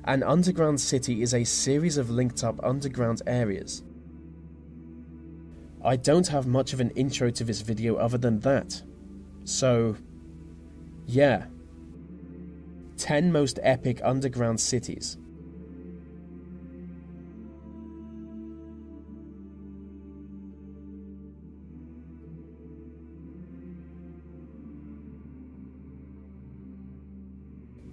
An underground city is a series of linked up underground areas. I don't have much of an intro to this video other than that. So, yeah. 10 most epic underground cities.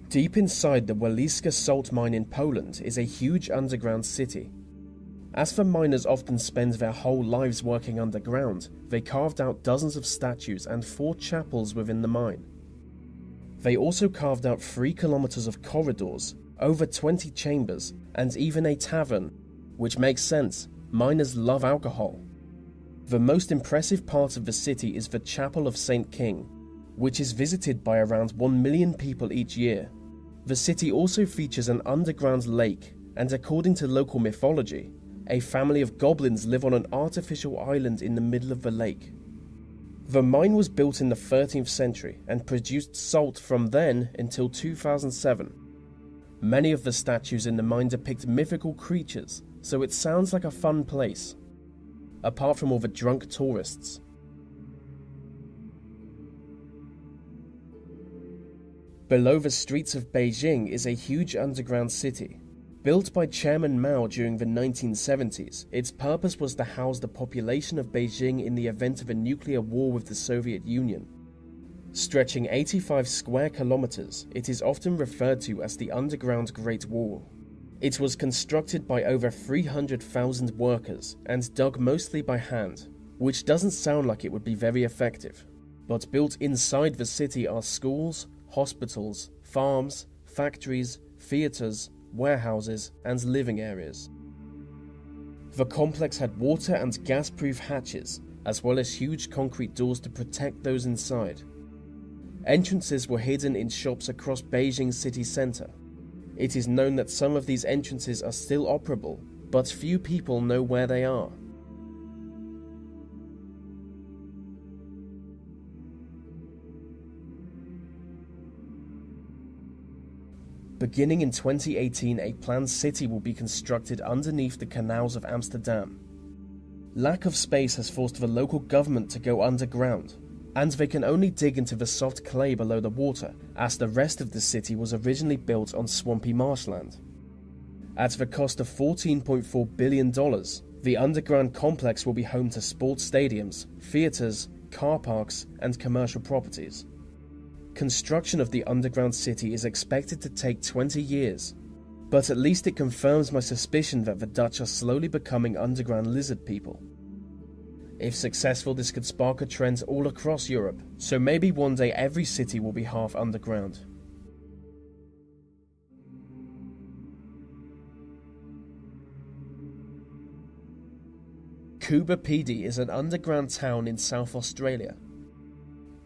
Deep inside the Waliska salt mine in Poland is a huge underground city. As the miners often spend their whole lives working underground, they carved out dozens of statues and 4 chapels within the mine. They also carved out 3 kilometers of corridors, over 20 chambers, and even a tavern, which makes sense, miners love alcohol. The most impressive part of the city is the Chapel of St. King, which is visited by around 1 million people each year. The city also features an underground lake, and according to local mythology, a family of goblins live on an artificial island in the middle of the lake. The mine was built in the 13th century and produced salt from then until 2007. Many of the statues in the mine depict mythical creatures, so it sounds like a fun place. Apart from all the drunk tourists. Below the streets of Beijing is a huge underground city. Built by Chairman Mao during the 1970s, its purpose was to house the population of Beijing in the event of a nuclear war with the Soviet Union. Stretching 85 square kilometers, it is often referred to as the Underground Great Wall. It was constructed by over 300,000 workers and dug mostly by hand, which doesn't sound like it would be very effective. But built inside the city are schools, hospitals, farms, factories, theatres, warehouses, and living areas. The complex had water and gas-proof hatches, as well as huge concrete doors to protect those inside. Entrances were hidden in shops across Beijing city centre. It is known that some of these entrances are still operable, but few people know where they are. Beginning in 2018, a planned city will be constructed underneath the canals of Amsterdam. Lack of space has forced the local government to go underground, and they can only dig into the soft clay below the water, as the rest of the city was originally built on swampy marshland. At the cost of $14.4 billion, the underground complex will be home to sports stadiums, theatres, car parks, and commercial properties. Construction of the underground city is expected to take 20 years, but at least it confirms my suspicion that the Dutch are slowly becoming underground lizard people. If successful, this could spark a trend all across Europe, so maybe one day every city will be half underground. Coober Pedy is an underground town in South Australia.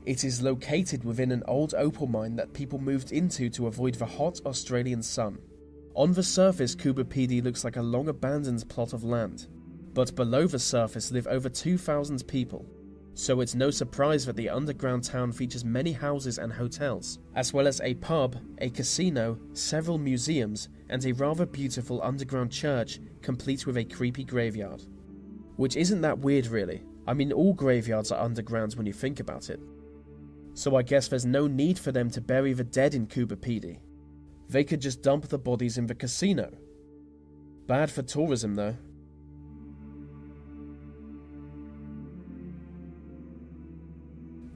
It is located within an old opal mine that people moved into to avoid the hot Australian sun. On the surface, Coober Pedy looks like a long abandoned plot of land, but below the surface live over 2,000 people, so it's no surprise that the underground town features many houses and hotels, as well as a pub, a casino, several museums, and a rather beautiful underground church complete with a creepy graveyard. Which isn't that weird really. I mean, all graveyards are underground when you think about it. So I guess there's no need for them to bury the dead in Coober Pedy. They could just dump the bodies in the casino. Bad for tourism though.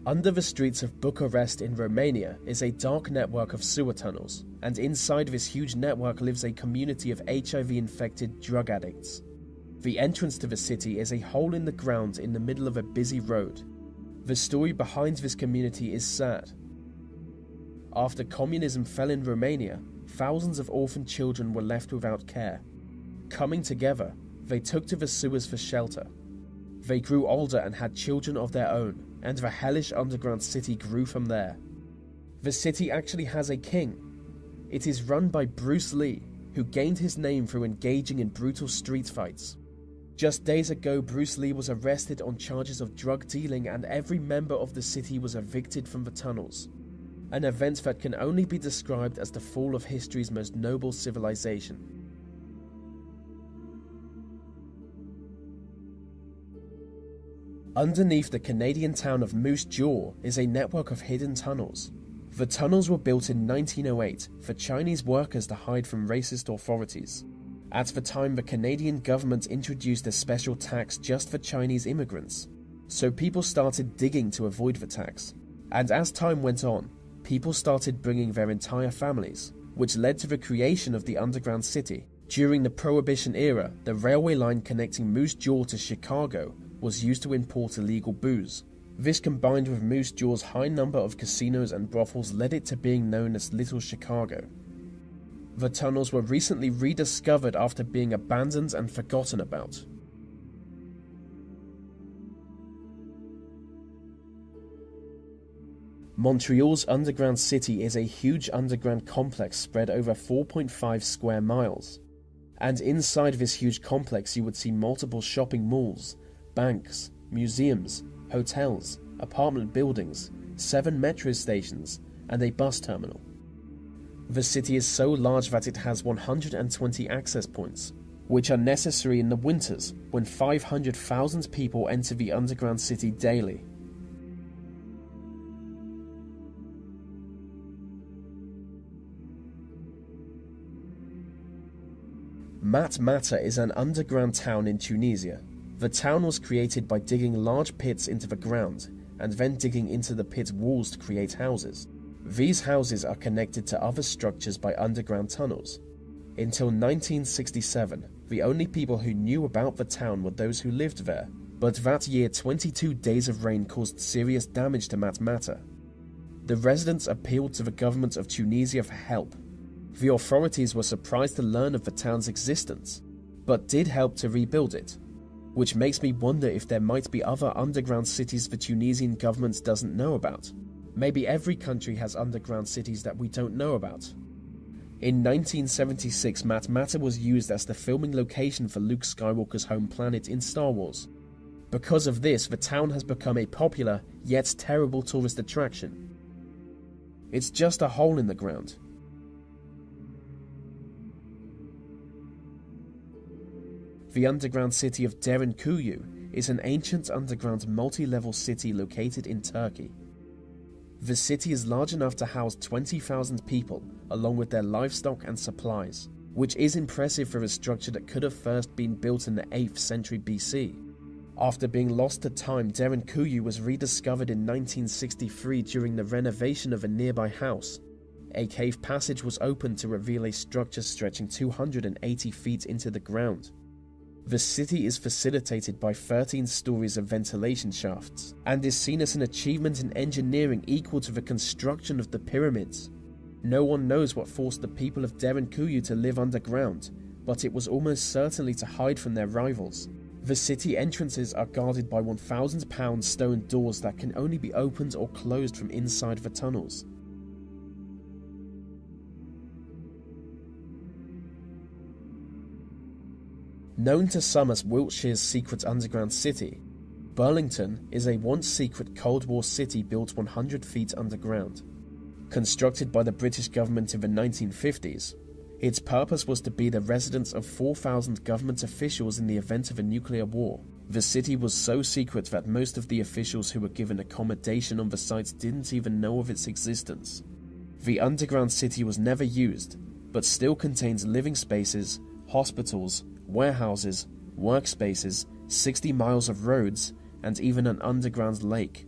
Under the streets of Bucharest in Romania is a dark network of sewer tunnels, and inside this huge network lives a community of HIV-infected drug addicts. The entrance to the city is a hole in the ground in the middle of a busy road. The story behind this community is sad. After communism fell in Romania, thousands of orphan children were left without care. Coming together, they took to the sewers for shelter. They grew older and had children of their own, and the hellish underground city grew from there. The city actually has a king. It is run by Bruce Lee, who gained his name through engaging in brutal street fights. Just days ago, Bruce Lee was arrested on charges of drug dealing, and every member of the city was evicted from the tunnels. an event that can only be described as the fall of history's most noble civilization. Underneath the Canadian town of Moose Jaw is a network of hidden tunnels. The tunnels were built in 1908 for Chinese workers to hide from racist authorities. At the time, the Canadian government introduced a special tax just for Chinese immigrants, so people started digging to avoid the tax. And as time went on, people started bringing their entire families, which led to the creation of the underground city. During the Prohibition era, the railway line connecting Moose Jaw to Chicago was used to import illegal booze. This, combined with Moose Jaw's high number of casinos and brothels, led it to being known as Little Chicago. The tunnels were recently rediscovered after being abandoned and forgotten about. Montreal's underground city is a huge underground complex spread over 4.5 square miles. And inside this huge complex you would see multiple shopping malls, banks, museums, hotels, apartment buildings, 7 metro stations, and a bus terminal. The city is so large that it has 120 access points, which are necessary in the winters when 500,000 people enter the underground city daily. Matmata is an underground town in Tunisia. The town was created by digging large pits into the ground and then digging into the pit walls to create houses. These houses are connected to other structures by underground tunnels. Until 1967, the only people who knew about the town were those who lived there, but that year 22 days of rain caused serious damage to Matmata. The residents appealed to the government of Tunisia for help. The authorities were surprised to learn of the town's existence, but did help to rebuild it, which makes me wonder if there might be other underground cities the Tunisian government doesn't know about. Maybe every country has underground cities that we don't know about. In 1976, Matmata was used as the filming location for Luke Skywalker's home planet in Star Wars. Because of this, the town has become a popular, yet terrible tourist attraction. It's just a hole in the ground. The underground city of Derinkuyu is an ancient underground multi-level city located in Turkey. The city is large enough to house 20,000 people, along with their livestock and supplies, which is impressive for a structure that could have first been built in the 8th century BC. After being lost to time, Derinkuyu was rediscovered in 1963 during the renovation of a nearby house. A cave passage was opened to reveal a structure stretching 280 feet into the ground. The city is facilitated by 13 stories of ventilation shafts, and is seen as an achievement in engineering equal to the construction of the pyramids. No one knows what forced the people of Derinkuyu to live underground, but it was almost certainly to hide from their rivals. The city entrances are guarded by 1,000-pound stone doors that can only be opened or closed from inside the tunnels. Known to some as Wiltshire's secret underground city, Burlington is a once-secret Cold War city built 100 feet underground. Constructed by the British government in the 1950s, its purpose was to be the residence of 4,000 government officials in the event of a nuclear war. The city was so secret that most of the officials who were given accommodation on the site didn't even know of its existence. The underground city was never used, but still contains living spaces, hospitals, warehouses, workspaces, 60 miles of roads, and even an underground lake.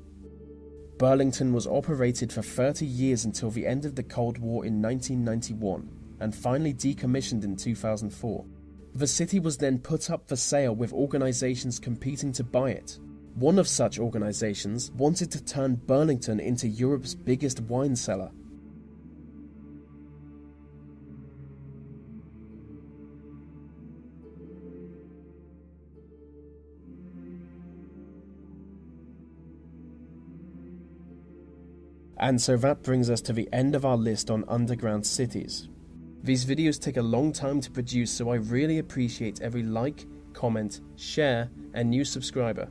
Burlington was operated for 30 years until the end of the Cold War in 1991, and finally decommissioned in 2004. The city was then put up for sale with organizations competing to buy it. One of such organizations wanted to turn Burlington into Europe's biggest wine cellar. And so that brings us to the end of our list on underground cities. These videos take a long time to produce, so I really appreciate every like, comment, share, and new subscriber.